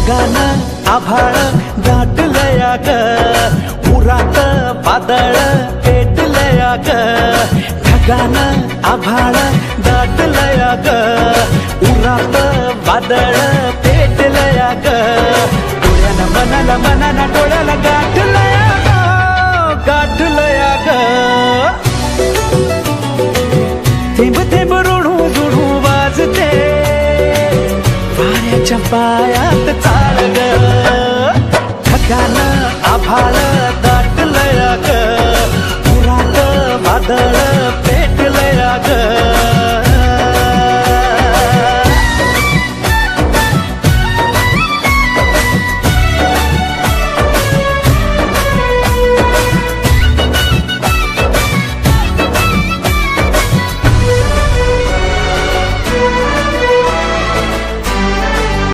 ढगान आभाळ दाटलया ग, उरात वादळ पेटलया ग. ढगान आभाळ दाटलया ग, उरात वादळ पेटलया ग. डोळ्यानं मनाला मनाला डोळ्याला गाठलया ग, गाठलया ग. थेंब थेंब ऋणू जुणू वाजते वाऱ्याच्या पायात चाळ ग. ढगान आभाळ दाटलया ग, उरात वादळ